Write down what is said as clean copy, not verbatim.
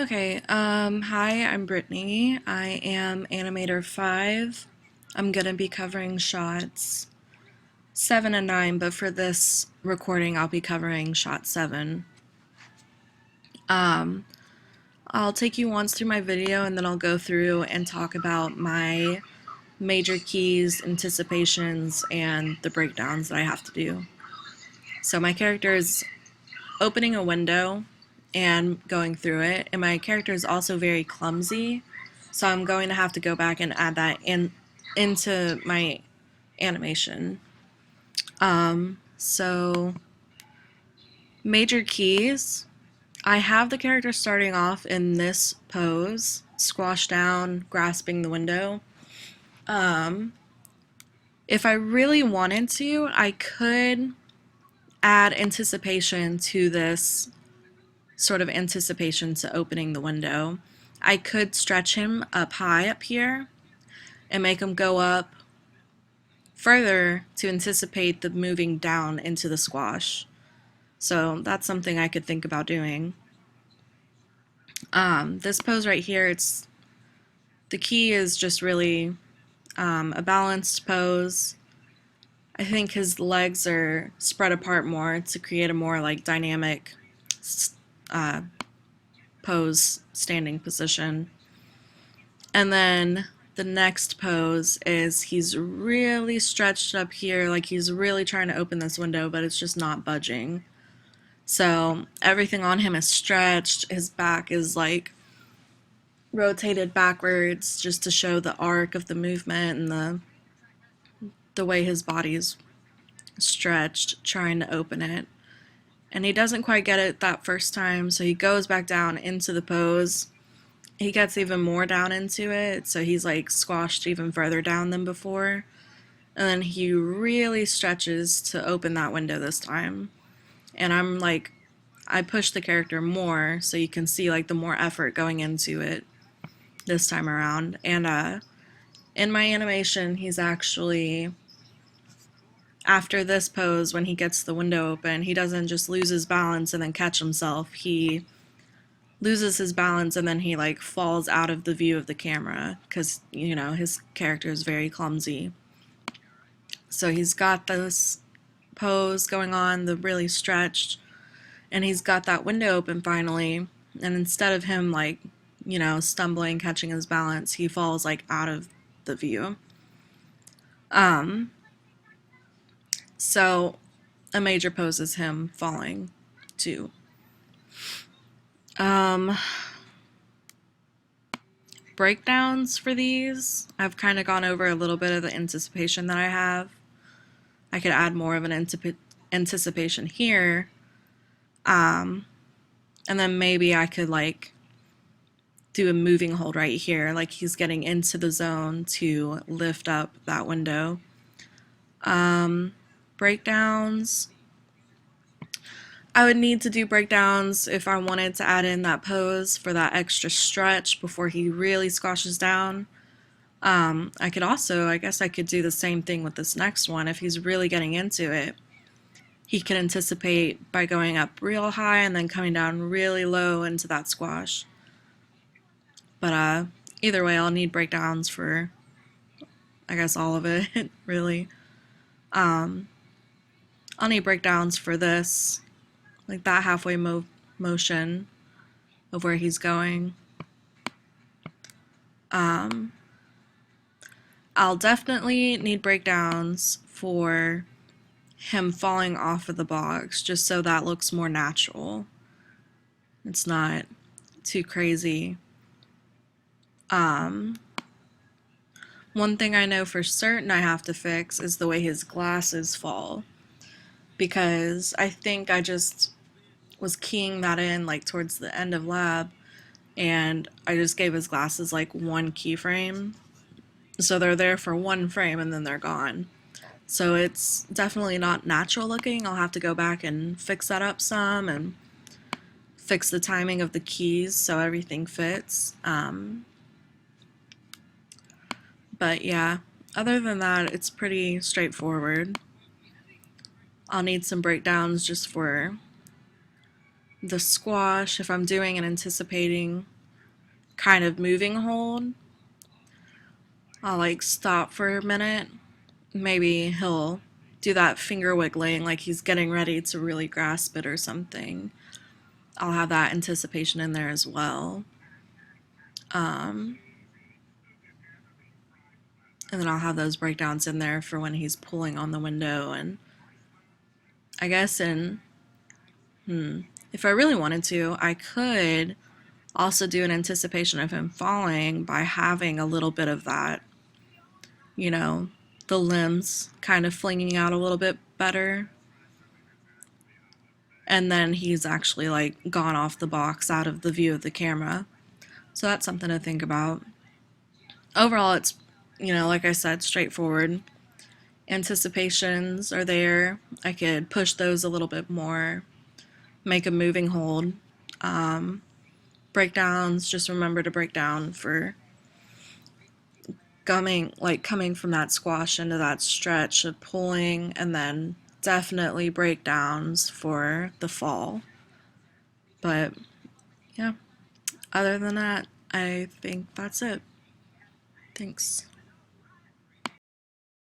Okay, hi, I'm Brittany. I am animator 5. I'm gonna be covering shots 7 and 9, but for this recording, I'll be covering shot 7. Um, I'll take you once through my video and then I'll go through and talk about my major keys, anticipations, and the breakdowns that I have to do. So my character is opening a window and going through it, and my character is also very clumsy, so I'm going to have to go back and add that into my animation. So major keys. I have the character starting off in this pose, squashed down, grasping the window. If I really wanted to, I could add anticipation to this sort of anticipation to opening the window. I could stretch him up high up here and make him go up further to anticipate the moving down into the squash. So that's something I could think about doing. This pose right here, the key is just really a balanced pose. I think his legs are spread apart more to create a more like dynamic uh, pose, standing position. And then the next pose is he's really stretched up here, like he's really trying to open this window, but it's just not budging. So everything on him is stretched. His back is like rotated backwards just to show the arc of the movement and the way his body's stretched trying to open it. And he doesn't quite get it that first time, so he goes back down into the pose. He gets even more down into it, so he's like squashed even further down than before. And then he really stretches to open that window this time. And I push the character more so you can see like the more effort going into it this time around. And in my animation, he's actually, after this pose, when he gets the window open, he doesn't just lose his balance and then catch himself. He loses his balance and then he like falls out of the view of the camera because, you know, his character is very clumsy. So he's got this pose going on, the really stretched, and he's got that window open finally. And instead of him like, you know, stumbling, catching his balance, he falls like out of the view. So a major pose is him falling too. Breakdowns for these, I've kind of gone over a little bit of the anticipation that I have. I could add more of an anticipation here. And then maybe I could like do a moving hold right here, like he's getting into the zone to lift up that window. Breakdowns. I would need to do breakdowns if I wanted to add in that pose for that extra stretch before he really squashes down. I could also, I guess I could do the same thing with this next one. If he's really getting into it, he can anticipate by going up real high and then coming down really low into that squash. But either way, I'll need breakdowns for, I guess, all of it, really. I'll need breakdowns for this, like that halfway motion of where he's going. I'll definitely need breakdowns for him falling off of the box, just so that looks more natural. It's not too crazy. One thing I know for certain I have to fix is the way his glasses fall, because I think I just was keying that in like towards the end of lab, and I just gave his glasses like one keyframe, so they're there for one frame and then they're gone. So it's definitely not natural looking. I'll have to go back and fix that up some and fix the timing of the keys so everything fits. But yeah, other than that, it's pretty straightforward. I'll need some breakdowns just for the squash if I'm doing and anticipating kind of moving hold, I'll like stop for a minute. Maybe he'll do that finger wiggling like he's getting ready to really grasp it or something. I'll have that anticipation in there as well. Um, and then I'll have those breakdowns in there for when he's pulling on the window. And I guess if I really wanted to, I could also do an anticipation of him falling by having a little bit of that, you know, the limbs kind of flinging out a little bit better. And then he's actually like gone off the box out of the view of the camera. So that's something to think about. Overall, it's, like I said, straightforward. Anticipations are there. I could push those a little bit more, make a moving hold. Breakdowns, just remember to break down for coming from that squash into that stretch of pulling, and then definitely breakdowns for the fall. But yeah, other than that, I think that's it. Thanks.